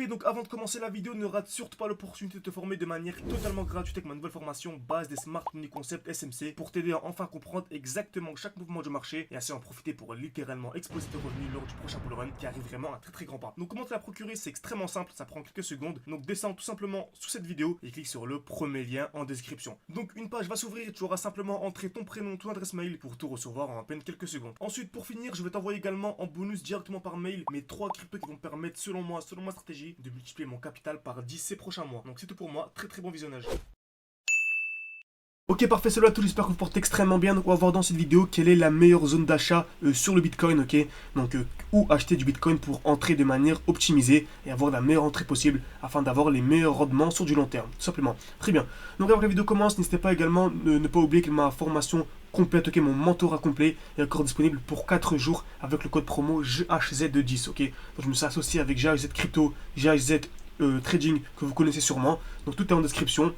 Et donc avant de commencer la vidéo, ne rate surtout pas l'opportunité de te former de manière totalement gratuite avec ma nouvelle formation base des Smart Money Concept SMC pour t'aider à enfin comprendre exactement chaque mouvement du marché et ainsi en profiter pour littéralement exploser tes revenus lors du prochain bull run qui arrive vraiment à très grand pas. Donc comment te la procurer, c'est extrêmement simple, ça prend quelques secondes. Donc descends tout simplement sous cette vidéo et clique sur le premier lien en description. Donc une page va s'ouvrir et tu auras simplement entré ton prénom, ton adresse mail pour tout recevoir en à peine quelques secondes. Ensuite pour finir, je vais t'envoyer également en bonus directement par mail mes 3 cryptos qui vont te permettre selon ma stratégie de multiplier mon capital par 10 ces prochains mois. Donc c'est tout pour moi, très bon visionnage. Ok parfait, salut à tous, j'espère que vous portez extrêmement bien. Donc on va voir dans cette vidéo quelle est la meilleure zone d'achat sur le Bitcoin, ok. Donc où acheter du Bitcoin pour entrer de manière optimisée et avoir la meilleure entrée possible afin d'avoir les meilleurs rendements sur du long terme, tout simplement. Très bien, donc avant que la vidéo commence, n'hésitez pas également ne pas oublier que ma formation complète, ok, mon mentorat complet est encore disponible pour 4 jours avec le code promo GHZ10, ok. Donc je me suis associé avec GHZ Crypto, GHZ Trading que vous connaissez sûrement, donc tout est en description.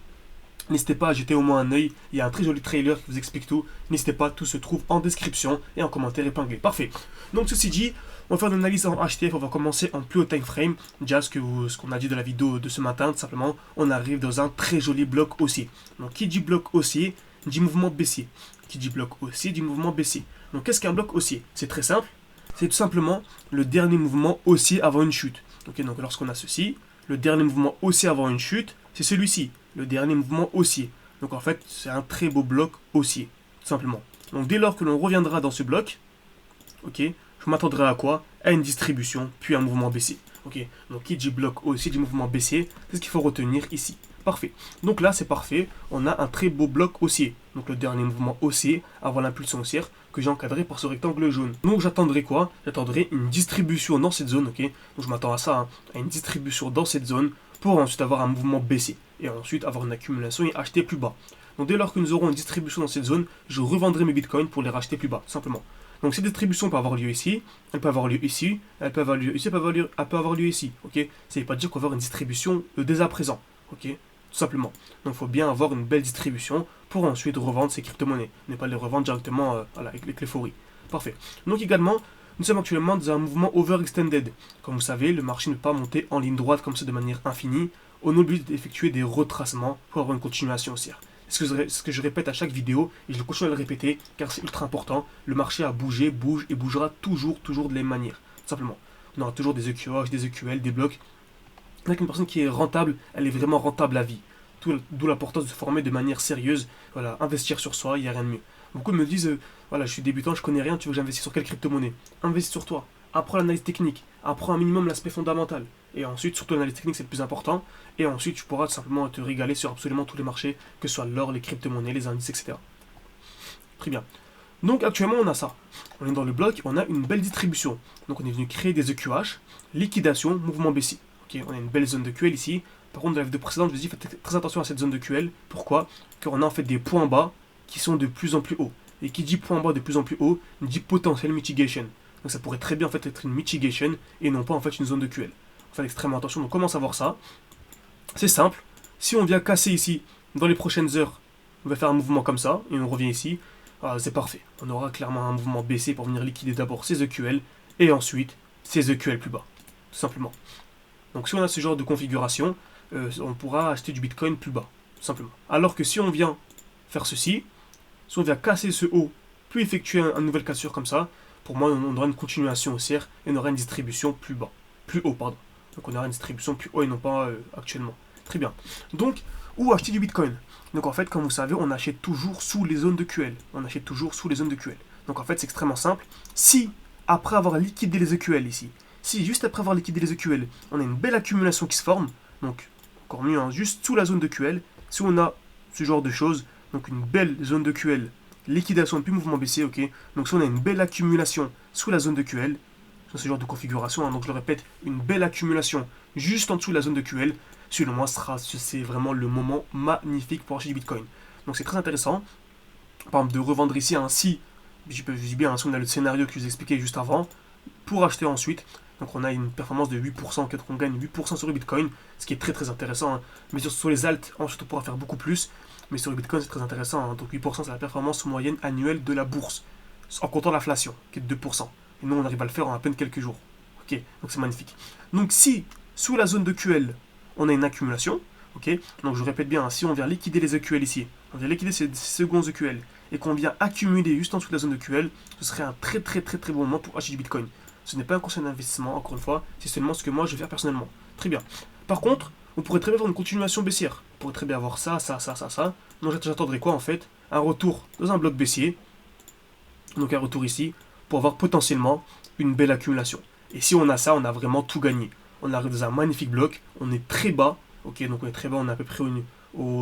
N'hésitez pas à jeter au moins un œil, il y a un très joli trailer qui vous explique tout. N'hésitez pas, tout se trouve en description et en commentaire épinglé. Parfait. Donc ceci dit, on va faire une analyse en HTF, on va commencer en plus haut time frame. Déjà ce qu'on a dit de la vidéo de ce matin, tout simplement, on arrive dans un très joli bloc haussier. Donc qui dit bloc haussier, dit mouvement baissier. Qui dit bloc haussier, dit mouvement baissier. Donc qu'est-ce qu'un bloc haussier? C'est très simple, c'est tout simplement le dernier mouvement haussier avant une chute. Ok, donc lorsqu'on a ceci, le dernier mouvement haussier avant une chute, c'est celui-ci. Le dernier mouvement haussier. Donc en fait, c'est un très beau bloc haussier, tout simplement. Donc dès lors que l'on reviendra dans ce bloc, ok, je m'attendrai à quoi? À une distribution, puis un mouvement baissier. Ok, donc qui dit bloc haussier, dit mouvement baissier, c'est ce qu'il faut retenir ici. Parfait. Donc là, c'est parfait. On a un très beau bloc haussier. Donc le dernier mouvement haussier avant l'impulsion haussière que j'ai encadré par ce rectangle jaune. Donc j'attendrai quoi? J'attendrai une distribution dans cette zone, ok. Donc je m'attends à ça, hein, à une distribution dans cette zone pour ensuite avoir un mouvement baissier. Et ensuite avoir une accumulation et acheter plus bas. Donc dès lors que nous aurons une distribution dans cette zone, je revendrai mes bitcoins pour les racheter plus bas, simplement. Donc cette distribution peut avoir lieu ici, elle peut avoir lieu ici, elle peut avoir lieu ici, elle peut avoir lieu ici, ok. Ça ne veut pas dire qu'on va avoir une distribution dès à présent, ok, tout simplement. Donc il faut bien avoir une belle distribution pour ensuite revendre ces crypto-monnaies, ne pas les revendre directement voilà, avec l'euphorie. Parfait. Donc également, nous sommes actuellement dans un mouvement overextended. Comme vous savez, le marché ne peut pas monter en ligne droite comme ça de manière infinie. On oublie d'effectuer des retracements pour avoir une continuation haussière. C'est ce que je répète à chaque vidéo et je continue à le répéter car c'est ultra important. Le marché a bougé, bouge et bougera toujours de la même manière. Tout simplement. On aura toujours des EQH, des EQL, des blocs. Avec une personne qui est rentable, elle est vraiment rentable à vie. D'où l'importance de se former de manière sérieuse. Voilà, investir sur soi, il n'y a rien de mieux. Beaucoup me disent, voilà, je suis débutant, je connais rien, tu veux que j'investisse sur quelle crypto-monnaie? Investis sur toi. Apprends l'analyse technique. Apprends un minimum l'aspect fondamental. Et ensuite, surtout l'analyse technique, c'est le plus important. Et ensuite, tu pourras tout simplement te régaler sur absolument tous les marchés, que ce soit l'or, les crypto-monnaies, les indices, etc. Très bien. Donc actuellement, on a ça. On est dans le bloc, on a une belle distribution. Donc on est venu créer des EQH, liquidation, mouvement baissier. Ok, on a une belle zone de QL ici. Par contre, dans la vidéo précédente, je vous ai dit, faites très attention à cette zone de QL. Pourquoi? Car on a en fait des points bas qui sont de plus en plus hauts. Et qui dit point bas de plus en plus haut, dit potentiel mitigation. Donc ça pourrait très bien en fait être une mitigation et non pas en fait une zone de QL. Faites extrêmement attention. Donc comment savoir ça? C'est simple. Si on vient casser ici, dans les prochaines heures, on va faire un mouvement comme ça, et on revient ici, c'est parfait. On aura clairement un mouvement baissé pour venir liquider d'abord ces EQL, et ensuite ces EQL plus bas. Tout simplement. Donc si on a ce genre de configuration, on pourra acheter du Bitcoin plus bas. Tout simplement. Alors que si on vient faire ceci, si on vient casser ce haut, puis effectuer une nouvelle cassure comme ça, pour moi on aura une continuation haussière, et on aura une distribution plus bas. Plus haut, pardon. Donc on aura une distribution plus haut et non pas actuellement. Très bien. Donc, où acheter du Bitcoin? Donc en fait, comme vous savez, on achète toujours sous les zones de QL. On achète toujours sous les zones de QL. Donc en fait, c'est extrêmement simple. Si, après avoir liquidé les EQL ici, si juste après avoir liquidé les EQL, on a une belle accumulation qui se forme, donc encore mieux, hein, juste sous la zone de QL, si on a ce genre de choses, donc une belle zone de QL, liquidation puis mouvement baissier, ok. Donc si on a une belle accumulation sous la zone de QL, ce genre de configuration, hein, donc je le répète, une belle accumulation juste en dessous de la zone de QL, selon moi, c'est vraiment le moment magnifique pour acheter du Bitcoin. Donc c'est très intéressant, par exemple, de revendre ici ainsi, je dis bien, si on a le scénario que je vous expliquais juste avant, pour acheter ensuite. Donc on a une performance de 8%, on gagne 8% sur le Bitcoin, ce qui est très intéressant. Hein. Mais sur les alts, ensuite on pourra faire beaucoup plus, mais sur le Bitcoin c'est très intéressant. Hein. Donc 8% c'est la performance moyenne annuelle de la bourse, en comptant l'inflation, qui est de 2%. Et nous, on arrive à le faire en à peine quelques jours. Ok, donc c'est magnifique. Donc si sous la zone de QL, on a une accumulation. Ok, donc je répète bien, si on vient liquider les EQL ici, on vient liquider ces secondes EQL et qu'on vient accumuler juste en dessous de la zone de QL, ce serait un très bon moment pour acheter du Bitcoin. Ce n'est pas un conseil d'investissement, encore une fois, c'est seulement ce que moi je vais faire personnellement. Très bien. Par contre, on pourrait très bien avoir une continuation baissière. On pourrait très bien avoir ça. Donc j'attendrai quoi en fait? Un retour dans un bloc baissier, donc un retour ici, pour avoir potentiellement une belle accumulation. Et si on a ça, on a vraiment tout gagné. On arrive dans un magnifique bloc, on est très bas. Ok, donc on est très bas, on est à peu près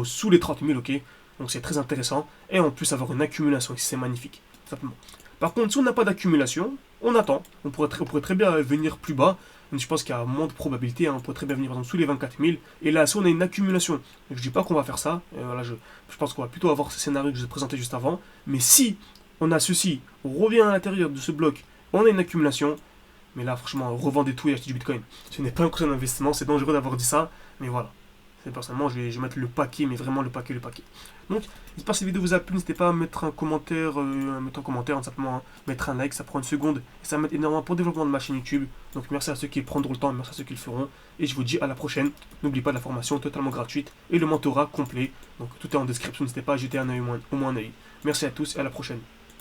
sous les 30 000, ok. Donc c'est très intéressant. Et en plus avoir une accumulation ici, c'est magnifique, simplement. Par contre, si on n'a pas d'accumulation, on attend. On pourrait très bien venir plus bas. Je pense qu'il y a moins de probabilité. Hein. On pourrait très bien venir par exemple sous les 24 000. Et là, si on a une accumulation, je ne dis pas qu'on va faire ça. Voilà, je pense qu'on va plutôt avoir ce scénario que je vous ai présenté juste avant. Mais si on a ceci, on revient à l'intérieur de ce bloc, on a une accumulation. Mais là, franchement, revendez tout et achetez du Bitcoin. Ce n'est pas un conseil d'investissement, c'est dangereux d'avoir dit ça. Mais voilà. Personnellement, je vais mettre le paquet, mais vraiment le paquet. Donc, j'espère que cette vidéo vous a plu. N'hésitez pas à mettre un commentaire, simplement mettre un like, ça prend une seconde. Et ça m'aide énormément pour le développement de ma chaîne YouTube. Donc, merci à ceux qui prendront le temps, merci à ceux qui le feront. Et je vous dis à la prochaine. N'oubliez pas la formation totalement gratuite et le mentorat complet. Donc, tout est en description. N'hésitez pas à jeter un œil, au moins un œil. Merci à tous et à la prochaine.